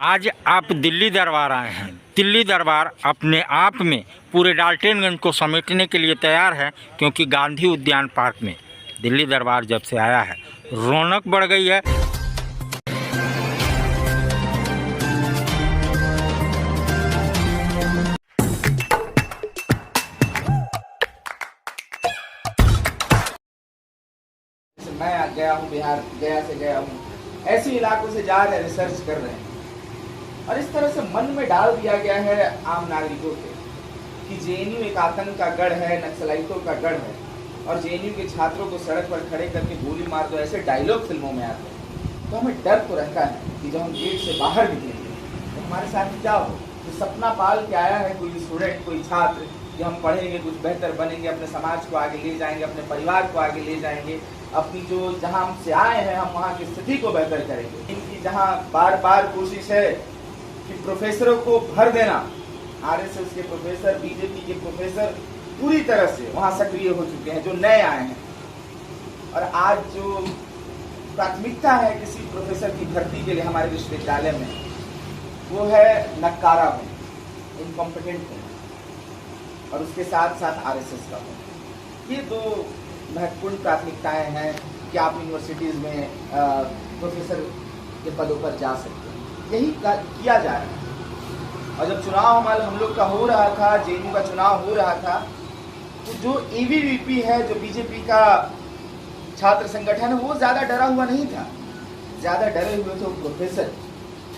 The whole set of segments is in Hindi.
आज आप दिल्ली दरबार आए हैं। दिल्ली दरबार अपने आप में पूरे डाल्टनगंज को समेटने के लिए तैयार है, क्योंकि गांधी उद्यान पार्क में दिल्ली दरबार जब से आया है रौनक बढ़ गई है। मैं गया हूँ बिहार, गया से गया हूँ, ऐसे इलाकों से जा रहे हैं, रिसर्च कर रहे हैं और इस तरह से मन में डाल दिया गया है आम नागरिकों के कि जेएनयू एक आतंक का गढ़ है, नक्सलाइटों का गढ़ है और जेएनयू के छात्रों को सड़क पर खड़े करके गोली मार दो, ऐसे डायलॉग फिल्मों में आते हैं। तो हमें डर तो रहता है कि जब हम गेट से बाहर निकलेंगे तो हमारे साथ क्या हो। तो सपना पाल के आया है कोई स्टूडेंट, कोई छात्र कि हम पढ़ेंगे, कुछ बेहतर बनेंगे, अपने समाज को आगे ले जाएंगे, अपने परिवार को आगे ले जाएंगे, अपनी जो जहाँ हमसे आए हैं हम वहाँ की स्थिति को बेहतर करेंगे। इनकी जहाँ बार बार कोशिश है कि प्रोफेसरों को भर देना, आरएसएस के प्रोफेसर, बीजेपी के प्रोफेसर पूरी तरह से वहाँ सक्रिय हो चुके हैं जो नए आए हैं। और आज जो प्राथमिकता है किसी प्रोफेसर की भर्ती के लिए हमारे विश्वविद्यालय में, वो है नकारा होना, इनकॉम्पिटेंट होना और उसके साथ साथ आरएसएस का होना। ये दो महत्वपूर्ण प्राथमिकताएं हैं कि आप यूनिवर्सिटीज़ में प्रोफेसर के पदों पर जा सकते हैं। यही किया जा रहा है। और जब चुनाव हमारे हम लोग का हो रहा था, जेएनयू का चुनाव हो रहा था, तो जो एबीवीपी है, जो बीजेपी का छात्र संगठन है, वो ज़्यादा डरा हुआ नहीं था। ज़्यादा डरे हुए थे वो प्रोफेसर,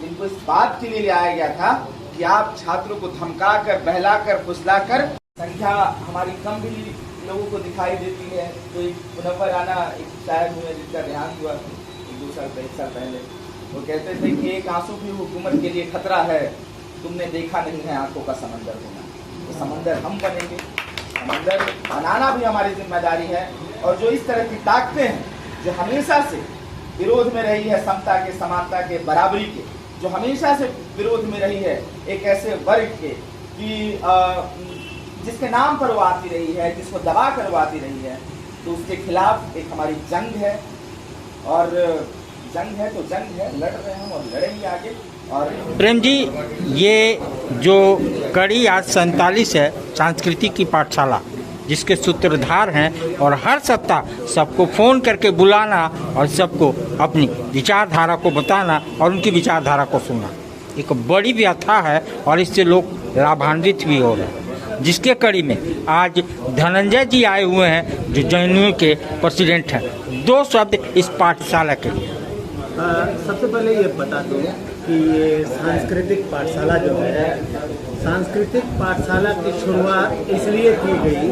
जिनको इस बात के लिए लाया गया था कि आप छात्रों को धमका कर, बहला कर, फुसला कर, संख्या हमारी कम भी लोगों को दिखाई देती है। तो एक मुनव्वर राना एक शायर हुए जिसका देहांत हुआ 1 साल पहले, वो कहते थे कि एक आंसू भी हुकूमत के लिए खतरा है, तुमने देखा नहीं है आंखों का समंदर होना। तो समंदर हम बनेंगे, समंदर बनाना भी हमारी जिम्मेदारी है। और जो इस तरह की ताकतें हैं जो हमेशा से विरोध में रही है समता के, समानता के, बराबरी के, जो हमेशा से विरोध में रही है एक ऐसे वर्ग के कि जिसके नाम पर वो आती रही है, जिसको दबा कर वो आती रही है, तो उसके खिलाफ एक हमारी जंग है। और जंग है तो जंग है, लड़ रहे हैं और लड़ेंगे आगे। और प्रेम जी, ये जो कड़ी आज 47 है सांस्कृतिक की पाठशाला, जिसके सूत्रधार हैं, और हर सप्ताह सबको फ़ोन करके बुलाना और सबको अपनी विचारधारा को बताना और उनकी विचारधारा को सुनना एक बड़ी व्यथा है और इससे लोग लाभान्वित भी हो रहे हैं। जिसके कड़ी में आज धनंजय जी आए हुए हैं जो जेएनयू के प्रेसिडेंट हैं। 2 शब्द इस पाठशाला के लिए। सबसे पहले ये बता दूं कि ये सांस्कृतिक पाठशाला जो है, सांस्कृतिक पाठशाला की शुरुआत इसलिए की गई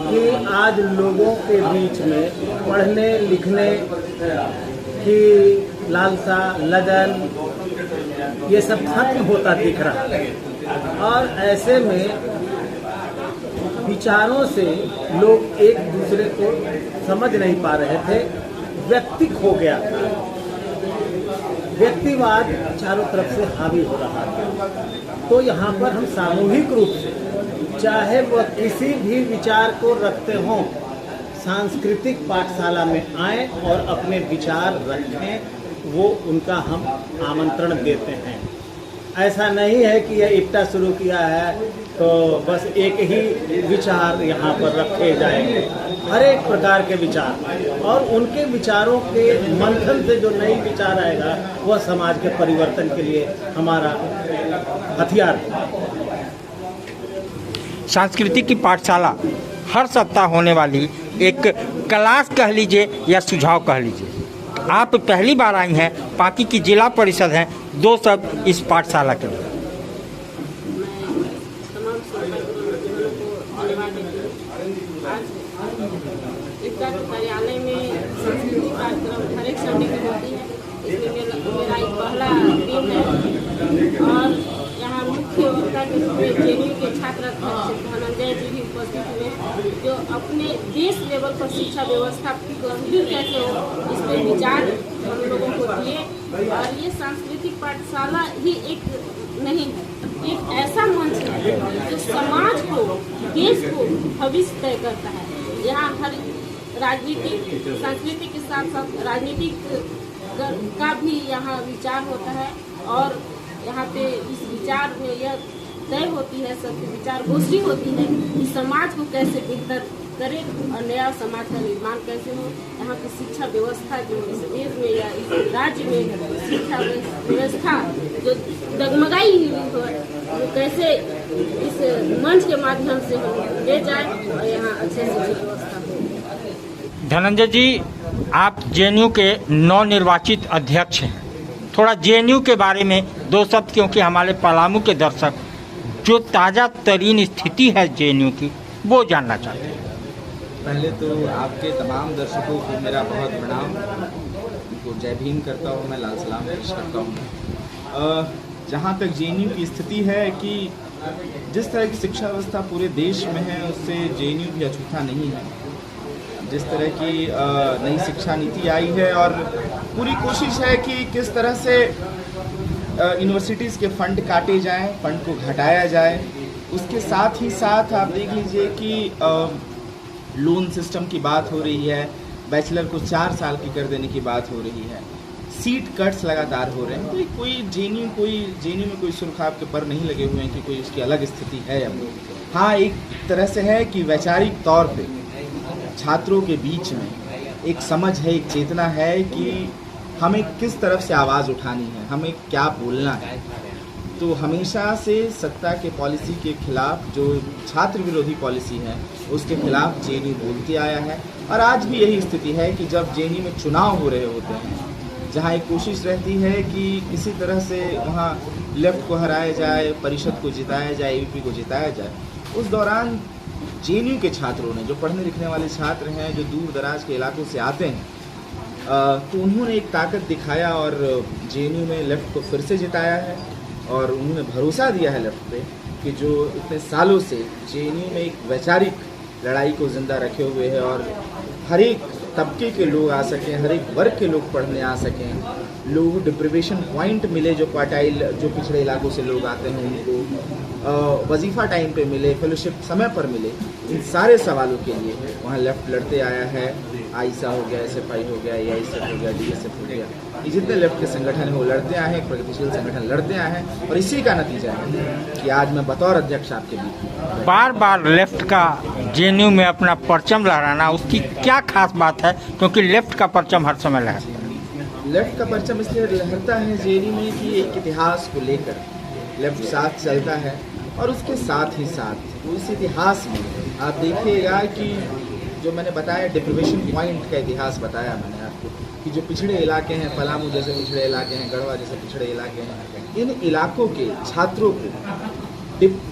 कि आज लोगों के बीच में पढ़ने लिखने की लालसा, लगन, ये सब खत्म होता दिख रहा है। और ऐसे में विचारों से लोग एक दूसरे को समझ नहीं पा रहे थे, व्यक्ति खो गया था, व्यक्तिवाद चारों तरफ से हावी हो रहा था। तो यहाँ पर हम सामूहिक रूप से, चाहे वह किसी भी विचार को रखते हों, सांस्कृतिक पाठशाला में आएं और अपने विचार रखें, वो उनका हम आमंत्रण देते हैं। ऐसा नहीं है कि यह इफ्ता शुरू किया है तो बस एक ही विचार यहाँ पर रखे जाएंगे। हर एक प्रकार के विचार और उनके विचारों के मंथन से जो नई विचार आएगा वह समाज के परिवर्तन के लिए हमारा हथियार है। सांस्कृतिक की पाठशाला हर सप्ताह होने वाली एक क्लास कह लीजिए या सुझाव कह लीजिए। आप पहली बार आई हैं, पाकी की जिला परिषद हैं। 2 शब्द इस पाठशाला के लिए। कार्यालय में सांस्कृतिक कार्यक्रम हर एक संडे की होती है, इसलिए मेरा एक पहला दिन है। और यहाँ मुख्य वक्ता के रूप में जेएनयू के छात्र धनंजय जी भी उपस्थित हुए, जो अपने देश लेवल पर शिक्षा व्यवस्था गंभीर कैसे हो इस पर विचार हम लोगों को दिए। और ये सांस्कृतिक पाठशाला ही एक नहीं है, एक ऐसा मंच है जो समाज को, देश को भविष्य तय करता है। यहाँ हर राजनीतिक, सांस्कृतिक के साथ साथ राजनीतिक का भी यहाँ विचार होता है और यहाँ पे इस विचार में यह तय होती है, सबकी विचार गोष्ठी होती है कि समाज को कैसे बेहतर करे और नया समाज का निर्माण कैसे हो। यहाँ की शिक्षा व्यवस्था जो इस देश में या इस राज्य में शिक्षा व्यवस्था जो डगमगाई हुई हो, वो कैसे इस मंच के माध्यम से हम ले जाए और यहाँ अच्छे शिक्षा व्यवस्था हो। धनंजय जी, आप जेएनयू के नवनिर्वाचित अध्यक्ष हैं, थोड़ा जेएनयू के बारे में दो शब्द, क्योंकि हमारे पलामू के दर्शक जो ताज़ा तरीन स्थिति है जेएनयू की वो जानना चाहते हैं। पहले तो आपके तमाम दर्शकों को मेरा बहुत प्रणाम, उनको जय भीम करता हूँ, मैं लाल सलाम पेश करता हूँ। जहाँ तक जेएनयू की स्थिति है कि जिस तरह की शिक्षा व्यवस्था पूरे देश में है उससे जेएनयू भी अछूता नहीं है। जिस तरह की नई शिक्षा नीति आई है और पूरी कोशिश है कि किस तरह से यूनिवर्सिटीज़ के फंड काटे जाएं, फंड को घटाया जाए। उसके साथ ही साथ आप देख लीजिए कि लोन सिस्टम की बात हो रही है, बैचलर को 4 साल की कर देने की बात हो रही है, सीट कट्स लगातार हो रहे हैं। तो कोई जेएनयू में कोई सुरखाब के पर नहीं लगे हुए हैं कि कोई उसकी अलग स्थिति है। अब हाँ, एक तरह से है कि वैचारिक तौर पे छात्रों के बीच में एक समझ है, एक चेतना है कि हमें किस तरफ से आवाज़ उठानी है, हमें क्या बोलना है। तो हमेशा से सत्ता के पॉलिसी के खिलाफ, जो छात्र विरोधी पॉलिसी है, उसके खिलाफ जेएनयू बोलते आया है। और आज भी यही स्थिति है कि जब जेएनयू में चुनाव हो रहे होते हैं, जहां एक कोशिश रहती है कि किसी तरह से वहां लेफ्ट को हराया जाए, परिषद को जिताया जाए, यूपी को जिताया जाए, उस दौरान जेएनयू के छात्रों ने, जो पढ़ने लिखने वाले छात्र हैं, जो दूर दराज के इलाकों से आते हैं, तो उन्होंने एक ताकत दिखाया और जेएनयू में लेफ्ट को फिर से जिताया है। और उन्होंने भरोसा दिया है लेफ्ट पे कि जो इतने सालों से जेएनयू में एक वैचारिक लड़ाई को ज़िंदा रखे हुए है और हर एक तबके के लोग आ सकें, हर एक वर्ग के लोग पढ़ने आ सकें, लोग डिप्रिवेशन पॉइंट मिले, जो क्वार्टाइल, जो पिछड़े इलाकों से लोग आते हैं उनको वजीफ़ा टाइम पे मिले, फेलोशिप समय पर मिले। इन सारे सवालों के लिए वहाँ लेफ्ट लड़ते आया है। आईसा हो गया, एसएफआई हो गया, एआईएसएफ हो गया, डीएसएफ हो गया, ये जितने लेफ्ट के संगठन हैं वो लड़ते आए हैं, प्रगतिशील संगठन लड़ते आए हैं। और इसी का नतीजा है कि आज मैं बतौर अध्यक्ष आपके बीच बार बार लेफ्ट का जेएनयू में अपना परचम लहराना, उसकी क्या खास बात है? क्योंकि लेफ्ट का परचम हर समय लहरता है। लेफ्ट का परचम इसलिए लहरता है जेएनयू में कि एक इतिहास को लेकर लेफ्ट साथ चलता है। और उसके साथ ही साथ उस इतिहास में आप देखिएगा कि जो मैंने बताया, डिप्रिवेशन पॉइंट का इतिहास बताया मैंने आपको, कि जो पिछड़े इलाके हैं, पलामू जैसे पिछड़े इलाके हैं, गढ़वा जैसे पिछड़े इलाके हैं, इन इलाकों के छात्रों को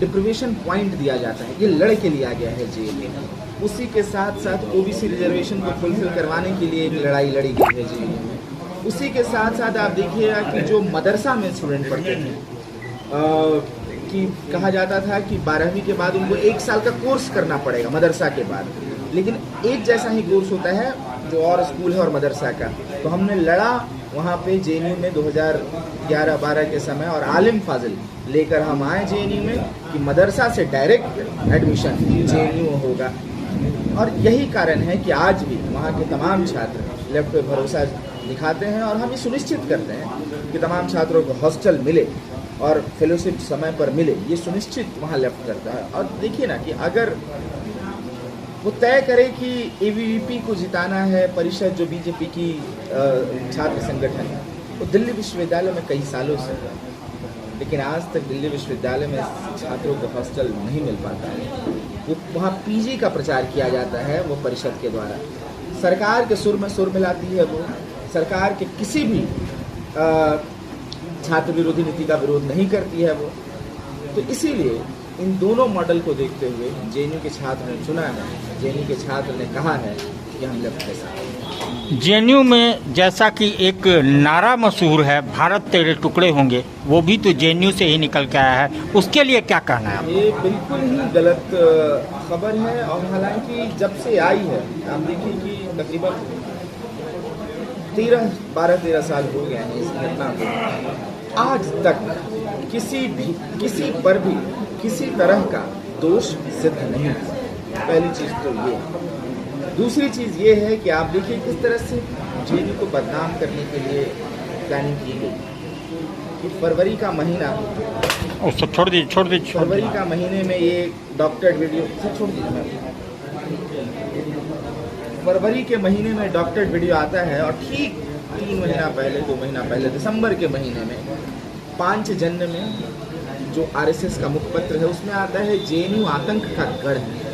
डिप्रिवेशन पॉइंट दिया जाता है। ये लड़ के लिया गया है जेएनयू में। उसी के साथ साथ ओबीसी रिजर्वेशन को फुलफिल करवाने के लिए एक लड़ाई लड़ी गई है जेएनयू में। उसी के साथ साथ आप देखिएगा कि जो मदरसा में स्टूडेंट पढ़ते थे, कि कहा जाता था कि 12वीं के बाद उनको 1 साल का कोर्स करना पड़ेगा मदरसा के बाद, लेकिन एक जैसा ही कोर्स होता है जो और स्कूल है और मदरसा का। तो हमने लड़ा वहाँ पे जेएनयू में 2011-12 के समय, और आलिम फाजिल लेकर हम आए जेएनयू में कि मदरसा से डायरेक्ट एडमिशन जेएनयू में होगा। और यही कारण है कि आज भी वहाँ के तमाम छात्र लेफ्ट पे भरोसा दिखाते हैं और हम ये सुनिश्चित करते हैं कि तमाम छात्रों को हॉस्टल मिले और फेलोशिप समय पर मिले। ये सुनिश्चित वहाँ लेफ्ट करता है। और देखिए ना कि अगर वो तय करे कि एबीवीपी को जिताना है, परिषद जो बीजेपी की छात्र संगठन है, वो दिल्ली विश्वविद्यालय में कई सालों से है, लेकिन आज तक दिल्ली विश्वविद्यालय में छात्रों को हॉस्टल नहीं मिल पाता है। वो वहाँ पीजी का प्रचार किया जाता है, वो परिषद के द्वारा सरकार के सुर में सुर मिलाती है। वो सरकार के किसी भी छात्र विरोधी नीति का विरोध नहीं करती है वो। तो इसीलिए इन दोनों मॉडल को देखते हुए जेएनयू के छात्र ने चुना है, जेएनयू के छात्र ने कहा है कि हम लेफ्ट के साथ। जेएनयू में जैसा कि एक नारा मशहूर है, भारत तेरे टुकड़े होंगे, वो भी तो जेएनयू से ही निकल के आया है, उसके लिए क्या कहना है? ये बिल्कुल ही गलत खबर है। और हालांकि जब से आई है, आप देखिए कि तकरीबन 12-13 साल हो गए हैं इस घटना को। आज तक किसी पर भी किसी तरह का दोष सिद्ध नहीं हुआ। पहली चीज़ तो ये है। दूसरी चीज़ ये है कि आप देखिए किस तरह से जेएनयू को बदनाम करने के लिए प्लानिंग की गई। कि फरवरी का महीना, उसको छोड़ दीजिए। फरवरी का महीने में ये डॉक्टरेट वीडियो से छोड़ दीजिए। फरवरी के महीने में डॉक्टरेट वीडियो आता है और ठीक 3 महीना पहले 2 महीना पहले दिसंबर के महीने में पांचजन्य में जो आरएसएस का मुखपत्र है उसमें आता है जेएनयू आतंक का गढ़ है।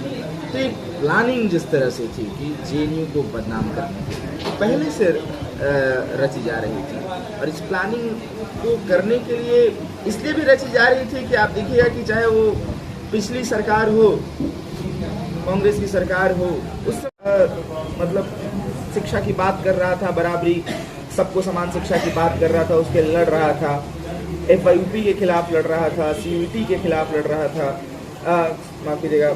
तो एक प्लानिंग जिस तरह से थी कि जेएनयू को बदनाम करने की पहले से रची जा रही थी, और इस प्लानिंग को करने के लिए इसलिए भी रची जा रही थी कि आप देखिएगा कि चाहे वो पिछली सरकार हो, कांग्रेस की सरकार हो, उस मतलब शिक्षा की बात कर रहा था, बराबरी सबको समान शिक्षा की बात कर रहा था, उसके लड़ रहा था, FYP के खिलाफ लड़ रहा था, CUET के खिलाफ लड़ रहा था, माफ कीजिएगा,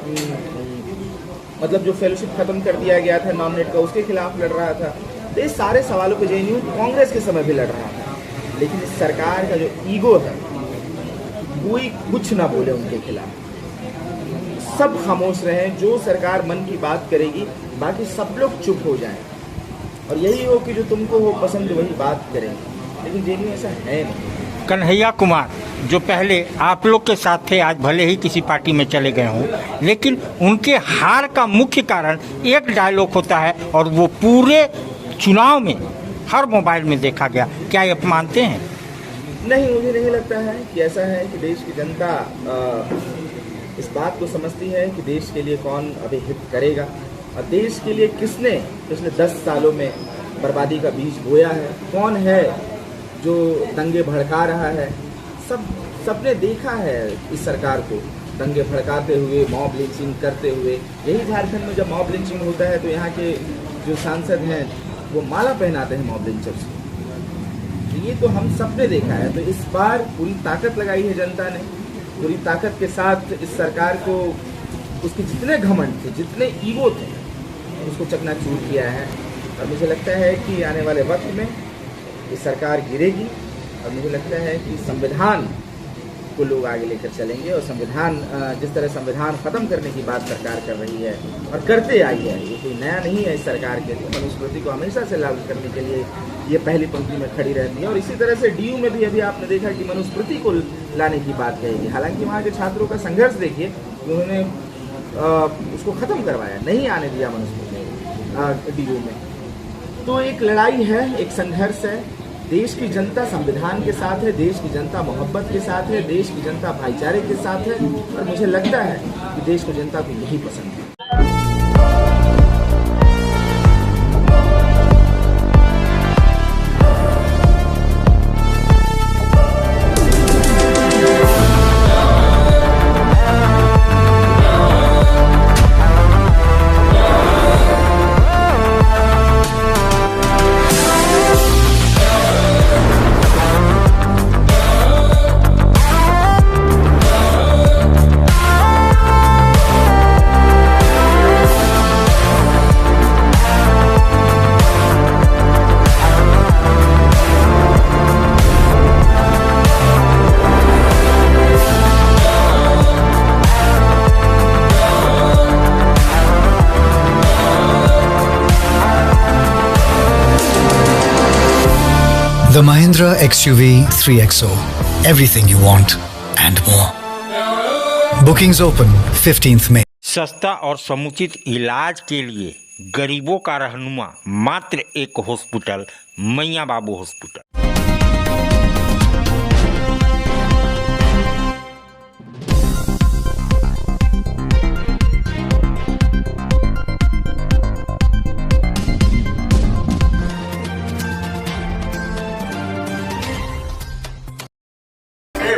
मतलब जो फेलोशिप खत्म कर दिया गया था नॉन नेट का, उसके खिलाफ लड़ रहा था। तो ये सारे सवालों पे जेएनयू कांग्रेस के समय भी लड़ रहा था, लेकिन इस सरकार का जो ईगो है कोई कुछ ना बोले उनके खिलाफ, सब खामोश रहे। जो सरकार मन की बात करेगी बाकी सब लोग चुप हो जाएं, और यही हो कि जो तुमको हो पसंद वही बात करेंगे, लेकिन जेएनयू ऐसा है नहीं। कन्हैया कुमार जो पहले आप लोग के साथ थे, आज भले ही किसी पार्टी में चले गए हों, लेकिन उनके हार का मुख्य कारण एक डायलॉग होता है और वो पूरे चुनाव में हर मोबाइल में देखा गया। क्या ये मानते हैं? नहीं, मुझे नहीं लगता है कि ऐसा है कि देश की जनता इस बात को समझती है कि देश के लिए कौन अभी हित करेगा, और देश के लिए किसने पिछले 10 सालों में बर्बादी का बीज बोया है, कौन है जो दंगे भड़का रहा है। सबने देखा है इस सरकार को दंगे भड़काते हुए, मॉब लिंचिंग करते हुए। यही झारखंड में जब मॉब लिंचिंग होता है तो यहाँ के जो सांसद हैं वो माला पहनाते हैं मॉब लिंचर्स को। ये तो हम सबने देखा है। तो इस बार पूरी ताकत लगाई है जनता ने, पूरी ताकत के साथ इस सरकार को उसके जितने घमंड थे, जितने ईगो थे, उसको चकनाचूर किया है। और मुझे लगता है कि आने वाले वक्त में ये सरकार गिरेगी, और मुझे लगता है कि संविधान को लोग आगे लेकर चलेंगे, और संविधान जिस तरह संविधान खत्म करने की बात सरकार कर रही है और करते आई है, ये कोई नया नहीं है इस सरकार के लिए। मनुस्मृति को हमेशा से लागू करने के लिए ये पहली पंक्ति में खड़ी रहती है, और इसी तरह से DU में भी अभी आपने देखा कि मनुस्मृति को लाने की बात कहेगी। हालांकि वहाँ के छात्रों का संघर्ष देखिए, उन्होंने उसको खत्म करवाया, नहीं आने दिया मनुस्मृति DU में। तो एक लड़ाई है, एक संघर्ष है। देश की जनता संविधान के साथ है, देश की जनता मोहब्बत के साथ है, देश की जनता भाईचारे के साथ है, और मुझे लगता है कि देश को जनता को यही पसंद है। The Mahindra XUV 3XO. Everything you want and more. Bookings open 15th May. सस्ता और समुचित इलाज के लिए गरीबों का रहनुमा मात्र एक हॉस्पिटल, मैया बाबू हॉस्पिटल।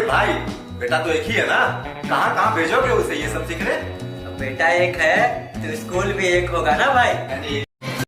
भाई बेटा तो एक ही है ना, कहाँ कहाँ भेजोगे उसे ये सब सीखने? बेटा एक है तो स्कूल भी एक होगा ना भाई।